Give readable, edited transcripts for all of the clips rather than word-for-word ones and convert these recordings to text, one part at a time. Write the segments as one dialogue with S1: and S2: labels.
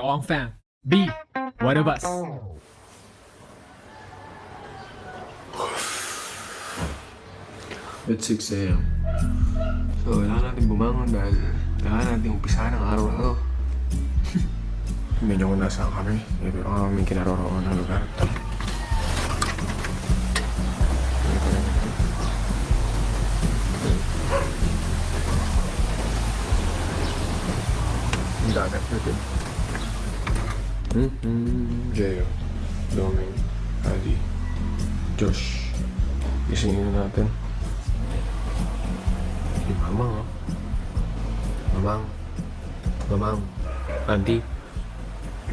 S1: Ong fan. Be one of us.
S2: It's 6 a.m. So, kailangan natin bumangon dahil kailangan natin umpisahan ang araw na to. Medyo kung nasaan kami. Pero aming kinaroroon ng lugar. Ang dagat natin. Jeyo, Doming, Ali, Josh. Isingin na natin. Si Mamang, oh. Mamang. Auntie.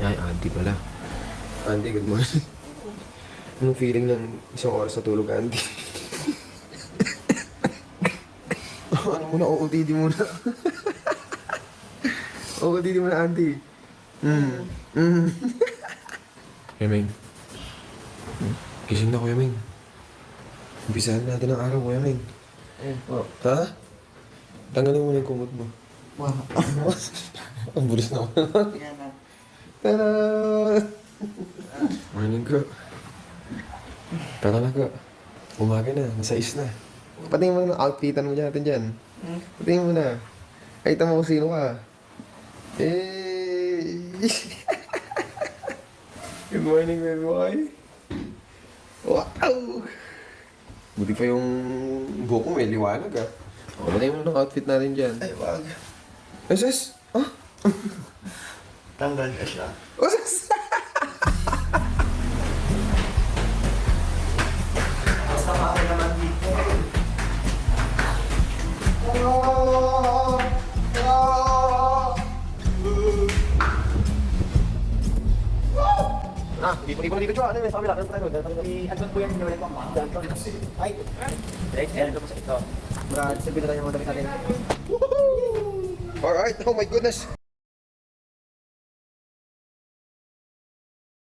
S2: Ay, auntie pala. Auntie, good morning. Anong feeling ng isang oras na tulog, auntie? Ano muna, OOTD muna. OOTD muna, auntie. Yaming. Gising na, Kuya Ming. Umpisahan natin ang araw, Kuya Ming. Ha? Tanggalin mo na yung kumot mo.
S3: Wow.
S2: Ang bulis naman.
S3: Yan na.
S2: Tada! Morning ko. Tara na ko. Umaga na, nasa is na. Patingin mo na outfitan mo natin dyan. Patingin mo na. Kahit mo kung sino ka. Good morning, baby boy. Wow! Buti pa yung buhok mo may liwanag ah. Patingin mo na ng outfit natin dyan.
S3: Ay, wag.
S2: SS? Ah?
S3: Tanggal ka siya.
S2: SS?
S3: Basta pa ako naman dito.
S4: Dito dito, ano yung sabi lang, ano tayo? I-advance ko yan, hinawin ko ang mga. Ay! Ayan, ito po sa ito. Sabihin na tayo mga damit natin.
S2: Alright, oh my goodness.